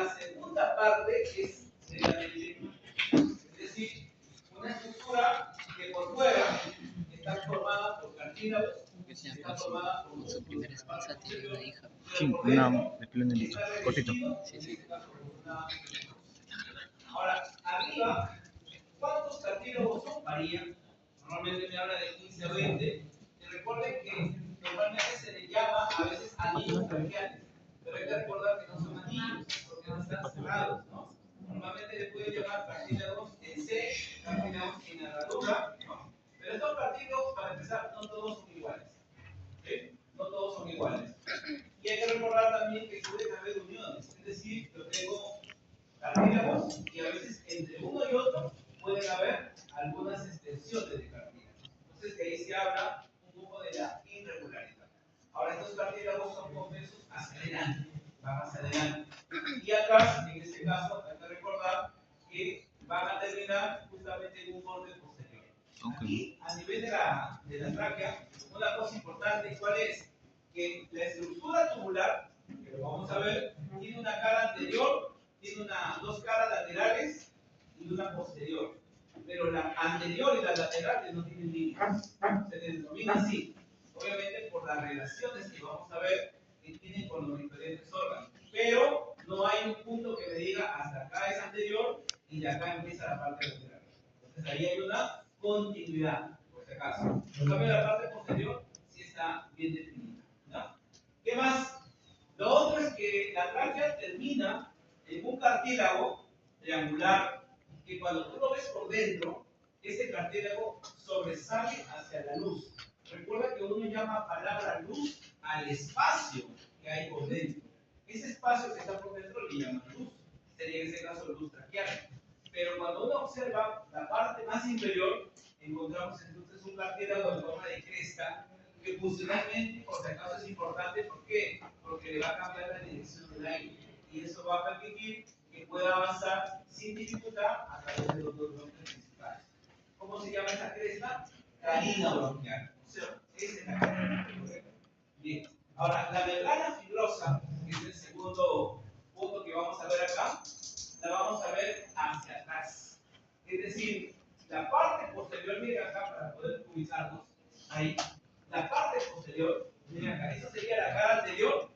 la segunda parte es de la membrana. Es decir, una estructura que por fuera está formada por cartílagos, está formada por su primera esposa tiene una hija. Sí, una de plenilito, cortito. Sí, sí. Ahora, arriba, ¿cuántos cartílagos son? Varían. Normalmente me habla de 15 a 20. Y recuerden que normalmente se le llama a veces anillos braquiales. Pero hay que recordar que no son anillos, porque no están cerrados, ¿no? Normalmente le pueden llamar cartílagos en C, cartílagos en herradura, ¿no? Pero estos cartílagos, para empezar, no todos son iguales. ¿Sí? No todos son iguales. Y hay que recordar también que pueden haber uniones. Es decir, yo tengo cartílagos y a veces entre uno y otro pueden haber algunas extensiones de cartílagos. Entonces, de ahí se habla un poco de la irregularidad. Ahora, estos cartílagos son convexos hacia adelante, van hacia adelante. Y atrás, en este caso, hay que recordar que van a terminar justamente en un borde posterior. Aquí, a nivel de la tráquea, una cosa importante, ¿cuál es? Que la estructura tubular, que lo vamos a ver, tiene una cara anterior, tiene dos caras laterales y una posterior. Pero la anterior y la lateral no tienen líneas. Se denomina así. Obviamente por las relaciones que vamos a ver que tienen con los diferentes órganos. Pero no hay un punto que me diga hasta acá es anterior y de acá empieza la parte lateral. Entonces ahí hay una continuidad, por si acaso. En cambio, la parte posterior sí está bien definida. ¿No? ¿Qué más? Lo otro es que la tráquea termina en un cartílago triangular que cuando tú lo ves por dentro, ese cartílago sobresale hacia la luz. Recuerda que uno llama palabra luz al espacio que hay por dentro. Ese espacio que está por dentro le llaman luz. Sería en ese caso luz traqueal. Pero cuando uno observa la parte más inferior, encontramos entonces un cartílago en forma de cresta que funcionalmente, por si acaso, es importante. ¿Por qué? Porque le va a cambiar la dirección del aire. Y eso va a permitir que pueda avanzar sin dificultad a través de los dos bronquios principales. ¿Cómo se llama esta cresta? Carina bronquial. O sea, es la carina. Bien. Ahora, la membrana fibrosa, que es el segundo punto que vamos a ver acá, la vamos a ver hacia atrás. Es decir, la parte posterior, miren acá para poder ubicarnos, ahí, la parte posterior, miren acá, esa sería la cara anterior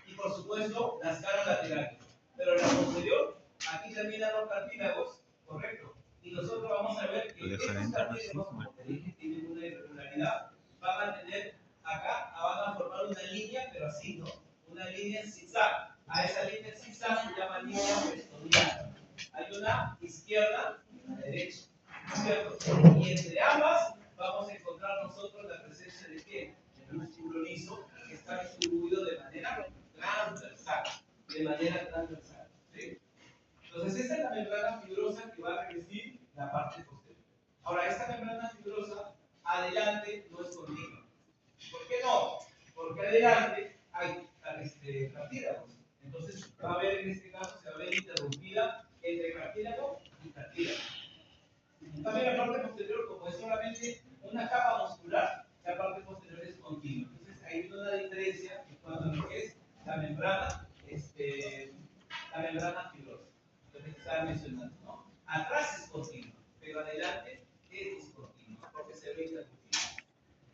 y por supuesto las caras laterales. Pero la posterior, aquí terminan los cartílagos, correcto. Y nosotros vamos a ver que estos cartílagos, como te dije, tienen una irregularidad, van a tener acá, van a formar una línea, pero así, ¿no? Una línea en zigzag. A esa línea en zigzag se llama línea pestoniana. Hay una izquierda y una derecha, ¿cierto? Y entre ambas vamos a encontrar nosotros la presencia de ¿qué? El músculo liso, que está distribuido de manera transversal. De manera transversal. ¿Sí? Entonces, esta es la membrana fibrosa que va a revestir la parte posterior. Ahora, esta membrana fibrosa adelante no es continua. ¿Por qué no? Porque adelante hay cartílagos. Entonces, va a haber, en este caso, se va a ver interrumpida entre cartílago y cartílago. También la parte posterior, como es solamente una capa muscular, la parte posterior es continua. Entonces, hay una diferencia en cuanto a lo que es la membrana fibrosa. Lo que se estaba mencionando, ¿no? Atrás es continua, pero adelante es discontinua, porque se ve interrumpida.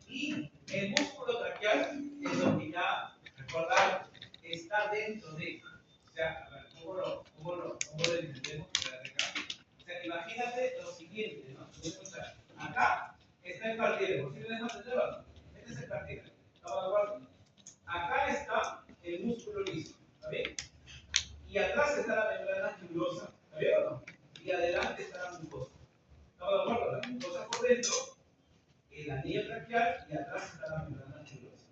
Y el músculo traqueal es lo que ya recordar está dentro de. O sea, a ver, ¿cómo lo entendemos? O sea, imagínate lo siguiente, ¿no? Acá está el cartílago. ¿Sí me dejan entenderlo? Este es el cartílago. ¿Estamos de acuerdo? Acá está el músculo liso. ¿Está bien? Y atrás está la membrana fibrosa. ¿Está bien o no? Y adelante está la mucosa. ¿Estamos de acuerdo? La mucosa por dentro, el anillo traqueal y atrás está la membrana fibrosa.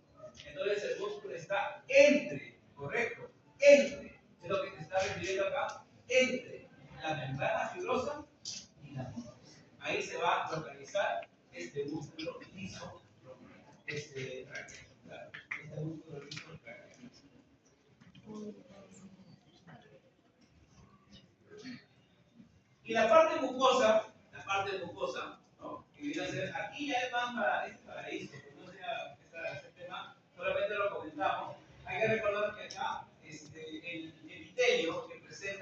Entonces el músculo está entre, correcto, entre, es lo que te está refiriendo acá, entre la membrana fibrosa y la mucosa. Ahí se va a localizar este músculo liso, traqueal. Este músculo liso traqueal. Y la parte mucosa, ¿no? Que viene a ser, aquí ya es más para esto, que no sea este tema, solamente lo comentamos. Hay que recordar que acá el epitelio que presenta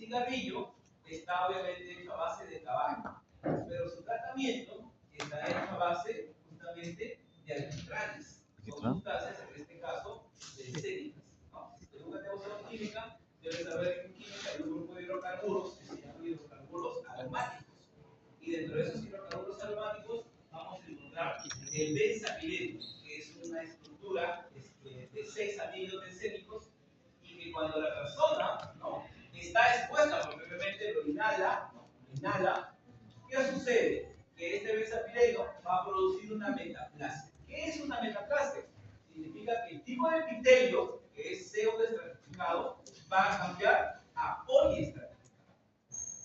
cigarrillo está obviamente hecho a base de tabaco, pero su tratamiento está hecho a base justamente de alquitranes, son sustancias, en este caso, bencénicas. ¿No? Si tú nunca te has usado química, debes saber que en química hay un grupo de hidrocarburos que se llaman hidrocarburos aromáticos. Y dentro de esos hidrocarburos aromáticos vamos a encontrar el benzapireno, que es una estructura de 6 anillos bencénicos y que cuando la persona, ¿no?, está expuesta, porque obviamente lo inhala, ¿no?, ¿qué sucede? Que este benzapireno va a producir una metaplasia. ¿Qué es una metaplasia? Significa que el tipo de epitelio, que es pseudoestratificado, va a cambiar a poliestratificado.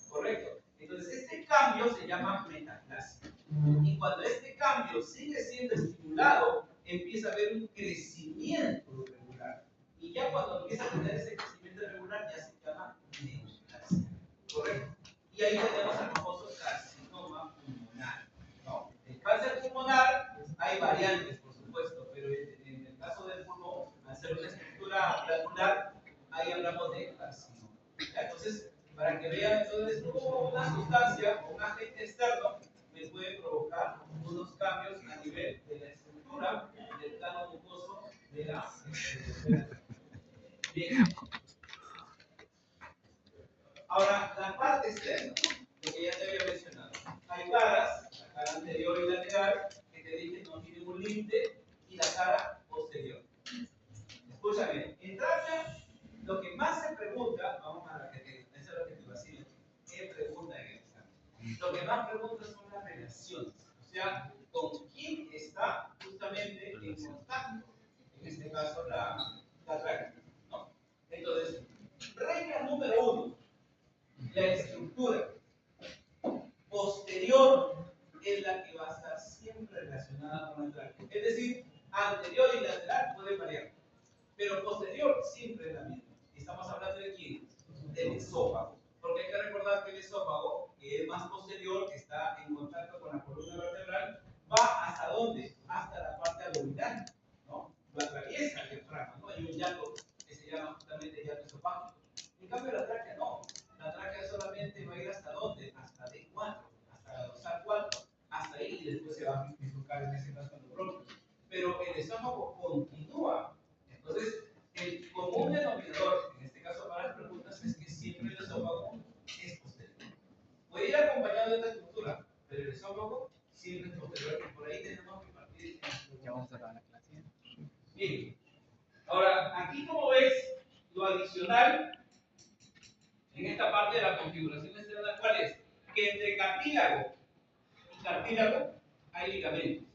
¿Correcto? Entonces, este cambio se llama metaplasia. Y cuando este cambio sigue siendo estimulado, empieza a haber un crecimiento regular. Y ya cuando empieza a tener ese crecimiento regular, ya se llama metaplasia. ¿Correcto? Y ahí tenemos el famoso carcinoma pulmonar, ¿no? El cáncer pulmonar, hay variantes, por supuesto, pero en el caso del pulmón, al ser una estructura glandular, ahí hablamos de carcinoma. Entonces, para que vean entonces cómo una sustancia o un agente externo me puede provocar unos cambios a nivel de la estructura del plano mucoso de la. Bien. Ahora, la parte externa, lo que ya te había mencionado. Hay caras, la cara anterior y lateral, que te dije no tienen un límite, y la cara posterior. Escúchame, en tráquea, lo que más se pregunta, vamos a la que te, eso es lo que te vacilo, ¿qué pregunta en el examen? Lo que más pregunta son las relaciones, o sea, con quién está justamente en contacto, en este caso la tráquea, ¿no? Entonces, regla número 1, la estructura posterior es la que va a estar siempre relacionada con la tráquea, es decir, anterior y lateral puede variar, pero posterior siempre es la misma. Estamos hablando de quién? Del esófago. Porque hay que recordar que el esófago, que es más posterior, que está en contacto con la columna vertebral, va hasta dónde? Hasta la parte abdominal, ¿no? Lo atraviesa el diafragma, ¿no? Hay un llato que se llama justamente llato esofágico. En cambio, la tráquea no. La tráquea solamente va a ir hasta dónde? Hasta D4, hasta la dorsal 4, hasta ahí, y después se va a bifurcar en ese caso en los bronquios. Pero el esófago continúa. Entonces, el común denominador, en este caso para las preguntas, es que siempre el esófago es posterior. Puede ir acompañado de otra estructura, pero el esófago siempre es posterior, y por ahí tenemos que partir. Ya vamos a acabar la clase. Bien. Ahora, aquí como ves, lo adicional en esta parte de la configuración externa, ¿cuál es? Que entre cartílago y cartílago hay ligamentos.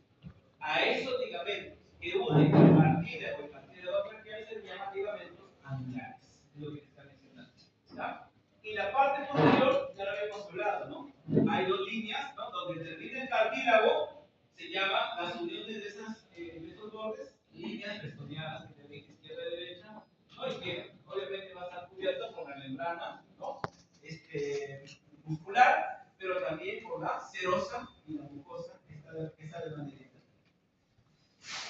A esos ligamentos que unen el cartílago y el cartílago braquial se llaman ligamentos anulares. Es lo que te está mencionando. ¿Está? Y la parte posterior, ya lo habíamos hablado, ¿no? Hay dos líneas, ¿no? Donde termina el cartílago, se llama las uniones de esos bordes, líneas pestoneadas, que te dije izquierda y derecha, ¿no? Y que obviamente va a estar cubierto por la membrana, ¿no? Muscular, pero también por la serosa y la mucosa, esta de manera.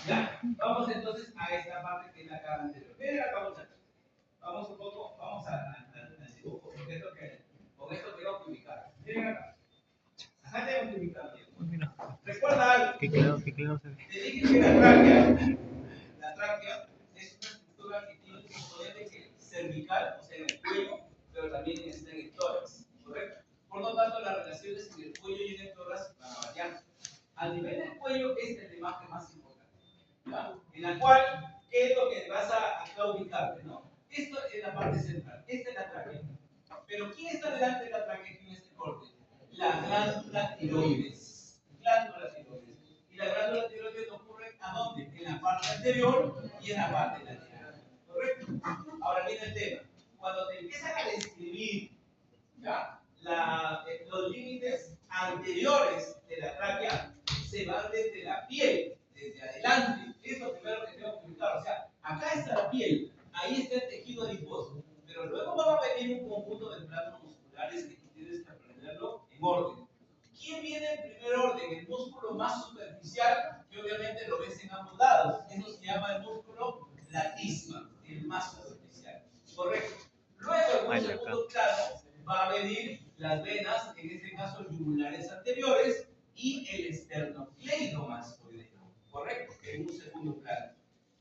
Ya, vamos entonces a esta parte que es la cara anterior. Miren acá, muchachos. Vamos un poco, vamos al dibujo, porque esto que, con esto tengo que ubicar. Miren acá. Acá tengo que ubicar bien. Recuerda algo. Qué claro se ve. Te dije que la tráquea es una estructura que tiene un componente que es cervical, o sea, en el cuello, pero también está en el tórax, ¿correcto? Por lo tanto, las relaciones en el cuello y en el tórax van a variar. Al nivel del cuello, esta es la imagen más importante, ¿ya? En la cual, ¿qué es lo que vas a ubicarte, no? Esto es la parte central, esta es la tráquea. Pero ¿quién está delante de la tráquea aquí en este corte? La glándula tiroides. Glándula tiroides. Y la glándula tiroides ocurre ¿a dónde? En la parte anterior y en la parte lateral. ¿Correcto? Ahora viene el tema. Cuando te empiezan a describir, ¿ya?, los límites anteriores de la tráquea, se van desde la piel, desde adelante. Es lo primero que tengo que ubicar. O sea, acá está la piel, ahí está el tejido adiposo, pero luego va a venir un conjunto de planos musculares que tú tienes que aprenderlo en orden. ¿Quién viene en primer orden? El músculo más superficial, que obviamente lo ves en ambos lados. Eso se llama el músculo latisma, el más superficial. Correcto. Luego, en un segundo plano, medir las venas, en este caso yugulares anteriores, y el esternocleidomastoideo, ¿correcto? En un segundo plano.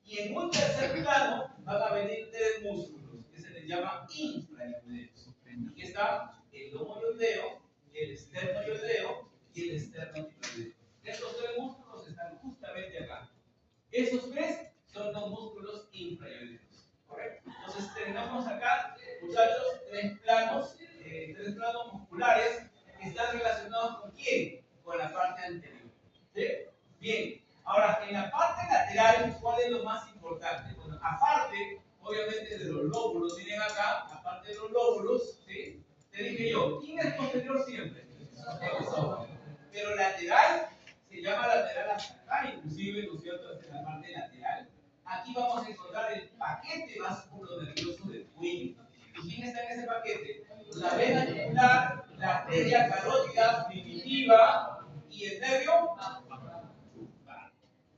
Y en un tercer plano van a venir tres músculos que se les llama infrayudeos. Aquí está el domoyoideo, el esternoyoideo y el esternocleidomastoideo. Estos tres músculos están justamente acá. Esos tres son los músculos infrayudeos, ¿correcto? Entonces tenemos acá, muchachos, tres planos musculares que están relacionados con quién? Con la parte anterior. ¿Sí? Bien, ahora en la parte lateral, ¿cuál es lo más importante? Bueno, aparte, obviamente, de los lóbulos, miren acá, aparte de los lóbulos, ¿sí? Te dije yo, ¿quién es posterior siempre? El esófago. Pero lateral, se llama lateral hasta acá, inclusive, ¿no es cierto?, en la parte lateral. Aquí vamos a encontrar el paquete vasculo nervioso del cuello. ¿Y quién está en ese paquete? La vena yugular, la arteria carótida primitiva y el nervio.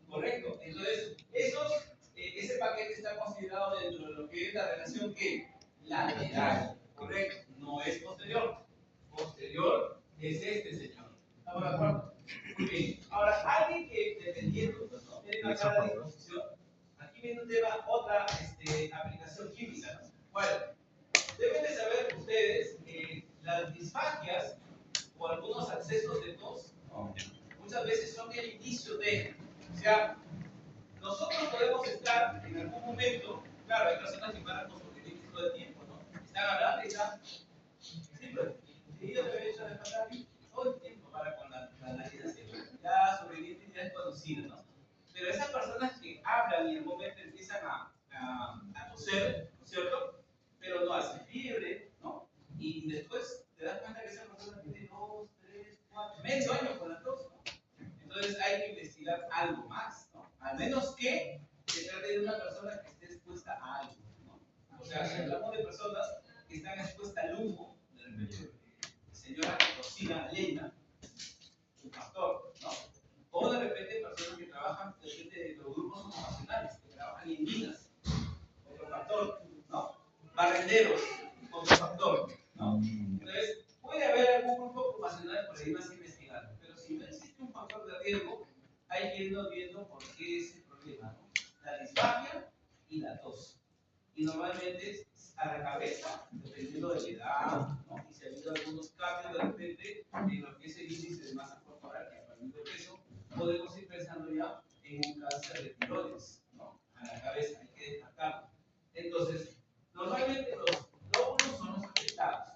Correcto. Entonces, ese paquete está considerado dentro de lo que es la relación que lateral. Correcto. No es posterior. Posterior es este señor. ¿Estamos de acuerdo? Muy bien. Ahora, alguien que dependiendo, ¿no? Tiene acá la disposición. Aquí viene un tema, otra aplicación química, ¿no? Bueno, deben de saber ustedes que las disfagias o algunos accesos de tos, ¿no?, muchas veces son el inicio de, o sea, nosotros podemos estar en algún momento, claro, hay personas que paran con sobrevivientes todo el tiempo, ¿no? Están hablando y están, sí, pero yo te había hecho de pasar todo el tiempo para con la nariz así, ya sobreviviente ya es conocido, ¿no? Pero esas personas que hablan y en algún momento empiezan a toser, ¿no es cierto? Pero no hace fiebre, ¿no? Y después te das cuenta que esa persona tiene 2, 3, 4, medio año con la tos, ¿no? Entonces hay que investigar algo más, ¿no? Al menos que se trate de una persona que esté expuesta a algo, ¿no? O sea, si hablamos de personas que están expuestas al humo, de repente, señora que cocina leña, un pastor, ¿no? O de repente personas que trabajan de los grupos ocupacionales, que trabajan en minas, otro factor, ¿no? Barrenderos, otro factor, ¿no? Entonces, puede haber algún grupo ocupacional por ahí más investigado, pero si no existe un factor de riesgo, hay que irnos viendo por qué es el problema, ¿no? La disfagia y la tos. Y normalmente a la cabeza, dependiendo de la edad, ¿no? Y si ha habido algunos cambios de repente en lo que es el índice de masa corporal, que ha perdido peso, podemos ir pensando ya en un cáncer de tiroides, ¿no? A la cabeza, hay que destacarlo. Entonces, normalmente los lóbulos son los afectados.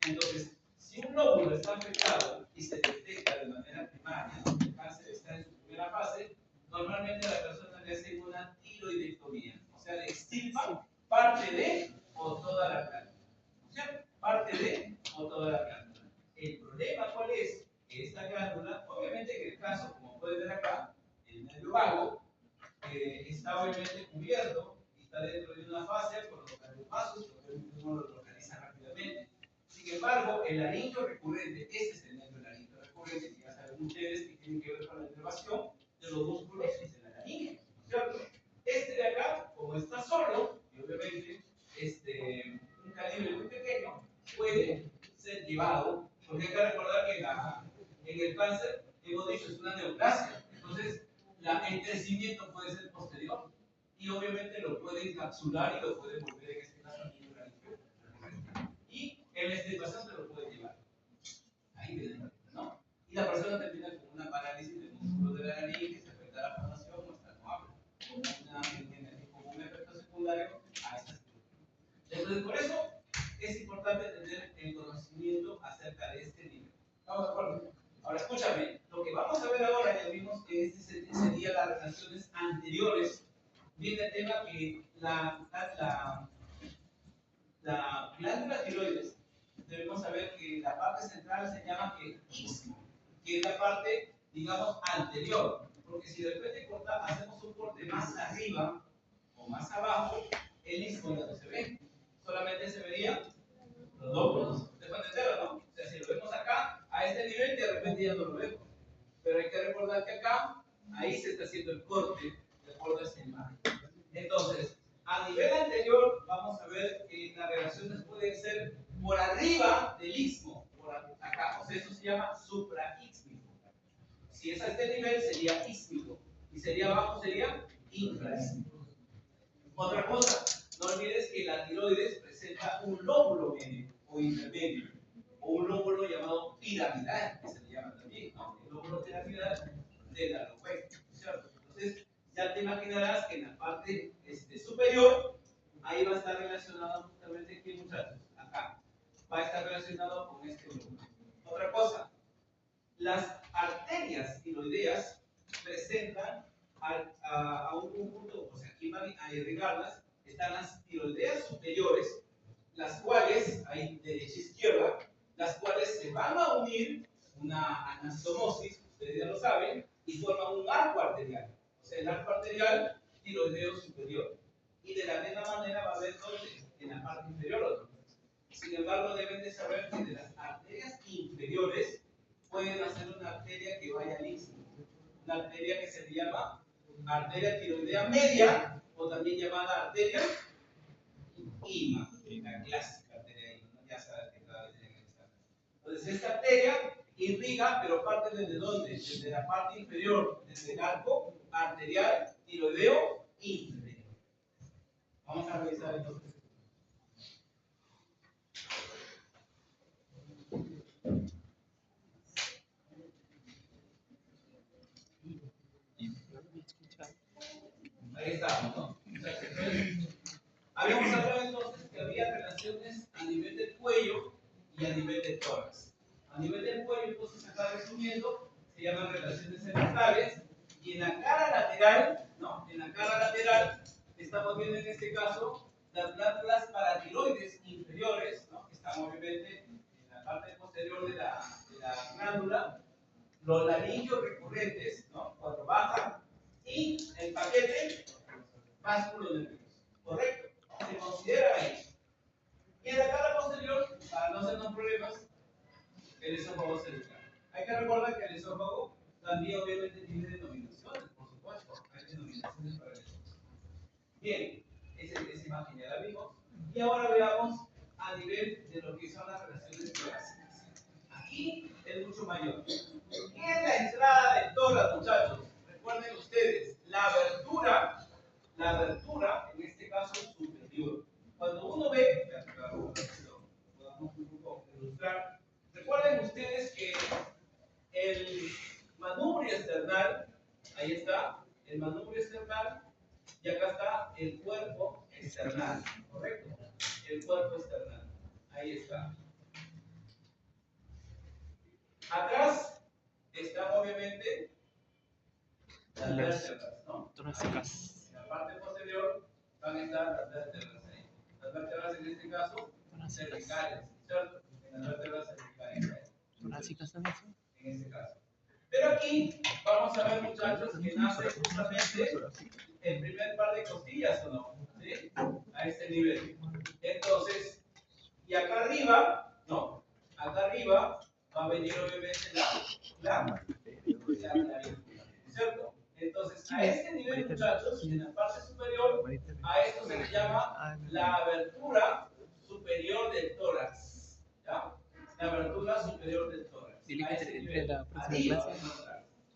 Entonces, si un lóbulo está afectado y se detecta de manera primaria, el cáncer está en su primera fase, normalmente a la persona le hacen una tiroidectomía, o sea, le extirpan parte de o toda la glándula. O sea, parte de o toda la glándula. El problema, ¿cuál es? Que esta glándula, obviamente en el caso, como pueden ver acá, el nervio vago, está obviamente cubierto y está dentro de una fascia con los cardiopasos, que uno lo localiza rápidamente. Sin embargo, el laringo recurrente, este es el nervio laringo recurrente, que ya saben ustedes que tiene que ver con la inervación de los músculos de la laringe, ¿cierto? Este de acá, como está solo, y obviamente un calibre muy pequeño, puede ser llevado, porque hay que recordar que en el cáncer, hemos dicho, es una neoplasia, entonces el crecimiento puede ser posterior, y obviamente lo puede encapsular y lo puede volver en este caso aquí y en la extirpación se lo puede llevar. Ahí viene, ¿no? Y la persona termina con una parálisis del músculo de la nariz que se afecta a la formación o hasta no habla, como un efecto secundario a esta estructura. Entonces, por eso es importante tener el conocimiento acerca de este nivel. ¿Estamos de acuerdo? Ahora, escúchame, lo que vamos a ver ahora, ya vimos que este sería las relaciones anteriores. Viene el tema que la glándula tiroides, debemos saber que la parte central se llama que istmo, que es la parte, digamos, anterior. Porque si de repente hacemos un corte más arriba o más abajo, el istmo ya no se ve. Solamente se verían los lóbulos. ¿Dejan de entenderlo, no? O sea, si lo vemos acá, a este nivel, de repente ya no lo vemos. Pero hay que recordar que acá, ahí se está haciendo el corte de acuerdo a esta imagen. Entonces, a nivel anterior, vamos a ver que las relaciones pueden ser por arriba del istmo, por acá, o sea, eso se llama supraísmico. Si es a este nivel sería ísmico y sería abajo sería infraísmico. Otra cosa, no olvides que la tiroides presenta un lóbulo medio o intermedio, o un lóbulo llamado piramidal, que se le llama también, ¿no? El lóbulo piramidal de la lobecta, ¿cierto? Entonces, ya te imaginarás que en la parte superior, ahí va a estar relacionado justamente, ¿qué muchachos? Acá, va a estar relacionado con este lóbulo. Otra cosa, las arterias tiroideas presentan a un conjunto, o sea, aquí van a irrigarlas, están las tiroideas superiores, las cuales, ahí derecha e izquierda, las cuales se van a unir, una anastomosis, ustedes ya lo saben, y forman un arco arterial. O sea, el arco arterial tiroideo superior. Y de la misma manera va a haber donde, en la parte inferior otro. Sin embargo, deben de saber que de las arterias inferiores pueden hacer una arteria que vaya al istmo. Una arteria que se le llama arteria tiroidea media, o también llamada arteria IMA, la clásica arteria IMA, ¿no? Ya sabes que cada vez tiene que estar. Entonces, esta arteria irriga, pero parte desde dónde? Desde la parte inferior, desde el arco arterial tiroideo inferior. Vamos a revisar entonces. Ahí estamos, ¿no? Habíamos hablado entonces que había relaciones a nivel del cuello y a nivel del tórax. A nivel del cuello, entonces acá resumiendo, se llaman relaciones cervicales, y en la cara lateral, ¿no? En la cara lateral, estamos viendo en este caso las glándulas paratiroides inferiores, ¿no? Que están obviamente en la parte posterior de la glándula, los laringios recurrentes, ¿no? Cuando bajan, y el paquete músculo nervioso, ¿correcto? Se considera ahí. Y en la cara posterior, para no hacernos problemas, el esófago cervical. Hay que recordar que el esófago también obviamente tiene denominaciones, por supuesto. Hay denominaciones para el esófago. Bien, esa imagen ya la vimos. Y ahora veamos a nivel de lo que son las relaciones torácicas. Aquí es mucho mayor. ¿Qué es la entrada del tórax, muchachos? Recuerden ustedes, la abertura, en este caso superior. Cuando uno ve, podamos un poco ilustrar, recuerden ustedes que el manubrio external, ahí está, el manubrio external, y acá está el cuerpo external, ¿correcto? El cuerpo external, ahí está. Atrás están obviamente las vértebras, ¿no? Torácicas. En la parte posterior van a estar las vértebras ahí. Las vértebras en este caso cervicales, ¿cierto? En las vértebras cervicales. Torácicas también. En este caso. Pero aquí vamos a ver, muchachos, que nace justamente el primer par de costillas, ¿o no? ¿Sí? A este nivel. Entonces, y acá arriba, ¿no? Acá arriba va a venir obviamente la ¿cierto? Entonces, a este nivel, muchachos, en la parte superior, a esto se le llama la abertura superior del tórax. ¿Ya? La abertura superior del tórax. A ese nivel. Arriba.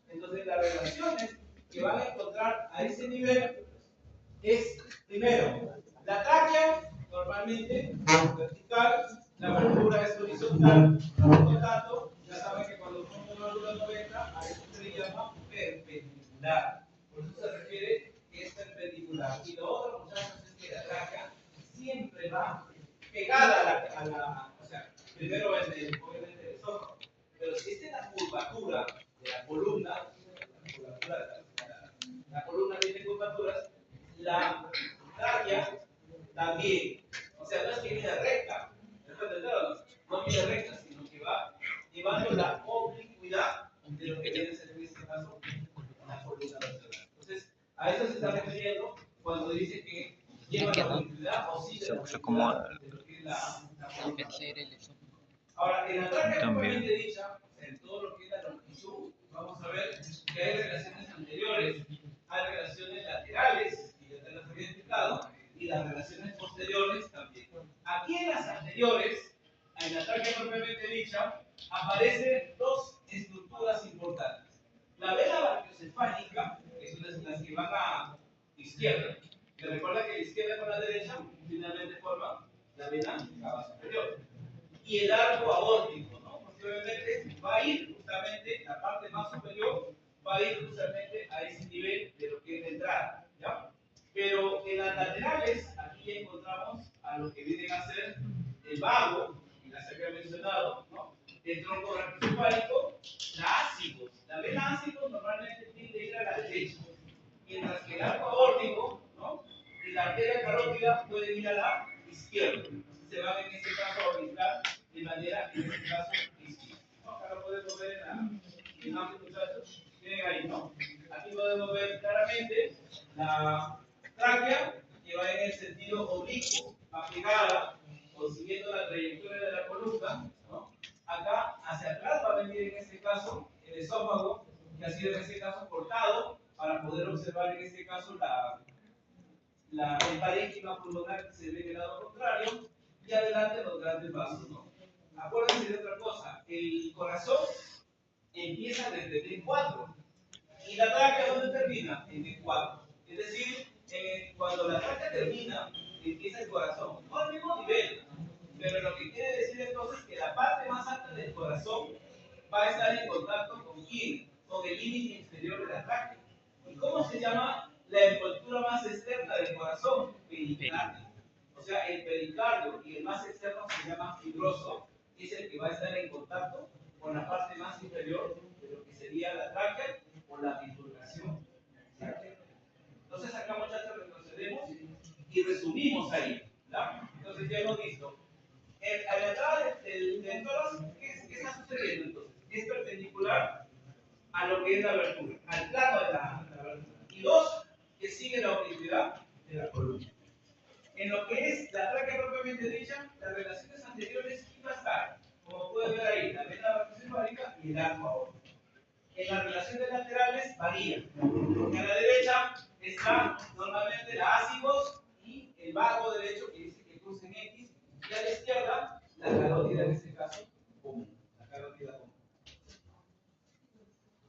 Entonces, las relaciones que van a encontrar a ese nivel es, primero, la tráquea, normalmente, vertical, la abertura es horizontal, por lo tanto, ya saben que cuando pongo una abertura 90, a eso se le llama perpendicular. Por eso se refiere que es perpendicular. Y lo otro, muchachos, es que la tráquea siempre va pegada o sea, primero obviamente el esófago, pero si esta es la curvatura de la columna, la columna tiene curvaturas, la tráquea también. O sea, no es que viene recta, no viene recta, sino que va llevando la oblicuidad de lo que viene a ser en este caso la columna vertebral. Entonces, a eso se está refiriendo cuando dice que lleva la oblicuidad o sí de la oblicuidad de lo que es la columna. Ahora, en la tráquea propiamente dicha, en todo lo que es la longitud, vamos a ver que hay relaciones anteriores, hay relaciones laterales, y ya te las había explicado, y las relaciones posteriores también. Aquí en las anteriores, en la tráquea propiamente dicha, aparecen dos estructuras importantes. La vena brachiocefálica, que es una de las que van a izquierda, que recuerda que la izquierda con la derecha finalmente forman la vena cava superior. Y el arco aórtico, ¿no? Porque obviamente va a ir justamente, la parte más superior, va a ir justamente a ese nivel de lo que es la entrada, ¿ya? Pero en las laterales, aquí ya encontramos a lo que vienen a ser el vago, y ya se había mencionado, ¿no? El tronco brachiocefálico, la ácidos. La vena ácidos normalmente tiende a ir a la derecha, mientras que el arco aórtico, ¿no? Y la arteria carótida pueden ir a la izquierda. Se van en este caso a orientar de manera, en este caso, izquierda. ¿No? Acá lo podemos ver en la imagen, muchachos. Miren ahí, ¿no? Aquí podemos ver claramente la tráquea que va en el sentido oblicuo, aplicada o siguiendo la trayectoria de la columna, ¿no? Acá hacia atrás va a venir en este caso el esófago, que ha sido en este caso cortado para poder observar en este caso el parénquima pulmonar que se ve del lado contrario y adelante los grandes vasos, ¿no? Acuérdense de otra cosa, el corazón empieza desde D4 y la tráquea ¿dónde termina? En D4. Es decir, cuando la tráquea termina, empieza el corazón, no al mismo nivel, pero lo que quiere decir entonces es que la parte más alta del corazón va a estar en contacto con quién, con el límite inferior de la tráquea. ¿Y cómo se llama la envoltura más externa del corazón? Pericardio. O sea, el pericardio y el más externo se llama fibroso, que es el que va a estar en contacto con la parte más inferior de lo que sería la tráquea o la bifurcación. Entonces acá muchachos retrocedemos y resumimos ahí, ¿verdad? Entonces ya hemos visto. A la entrada del tórax, ¿qué está sucediendo entonces? Es perpendicular a lo que es la abertura, al plano de la abertura. Y dos, que sigue la oblicuidad de la columna. En lo que es la tráquea propiamente dicha, las relaciones anteriores iban a estar, como pueden ver ahí, la vena brachiocefálica y el arco aórtico. En las relaciones laterales varía. Porque a la derecha está normalmente la ácidos y el vago derecho que dice que cruza en X, y a la izquierda la carótida en este caso común. La carótida común.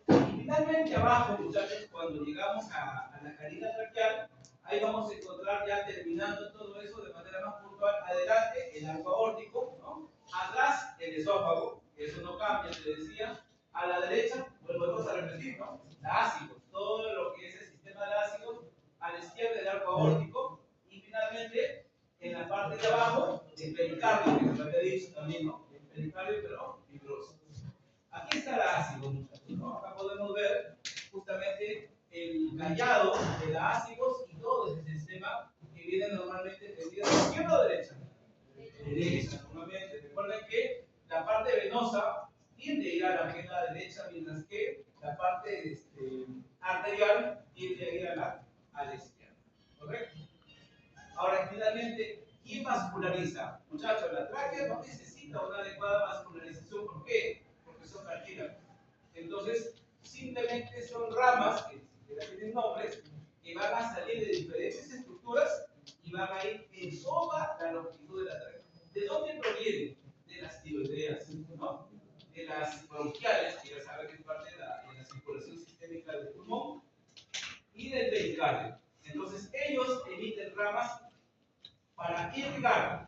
Y finalmente abajo, muchachos, cuando llegamos a la carina traqueal, ahí vamos a encontrar ya terminando todo eso de manera más puntual. Adelante el arco aórtico, ¿no? Atrás el esófago, que eso no cambia, te decía. A la derecha, pues volvemos a repetir, ¿no? La ácido, todo lo que es el sistema de ácidos. A la izquierda el arco aórtico. Y finalmente, en la parte de abajo, el pericardio, que nos había dicho también, ¿no? El pericardio, pero fibroso. Aquí está el ácido, muchachos, ¿no? Acá podemos ver justamente el callado de la ácidos y todo ese sistema que viene normalmente tendido a izquierda o derecha. Derecha, normalmente. Recuerden que la parte venosa tiende a ir a la vena derecha, mientras que la parte arterial tiende a ir a la izquierda. ¿Correcto? Ahora, finalmente, ¿quién vasculariza? Muchachos, la tráquea no necesita una adecuada vascularización. ¿Por qué? Porque son cartílagos. Entonces, simplemente son ramas que ya tienen nombres, que van a salir de diferentes estructuras y van a ir en toda la longitud de la tráquea. ¿De dónde provienen? De las tiroideas, ¿no? De las bronquiales, que ya saben que es parte de la circulación sistémica del pulmón, y del pericardio. Entonces, ellos emiten ramas para irrigar.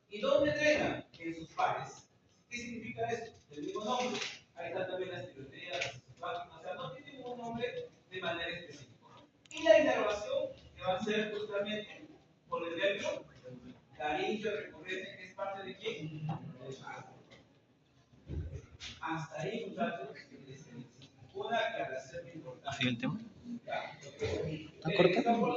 ¿Y dónde drenan? En sus pares. ¿Qué significa eso? El mismo nombre. Ahí están también las tiroideas, las esofágicas, o sea, no tienen un nombre de manera específica. Y la inervación, que va a ser justamente por el nervio laríngeo recurrente, que es parte de quién? Hasta ahí, muchachos, una aclaración importante. ¿Sigue el tema? ¿Ya? ¿Está corto?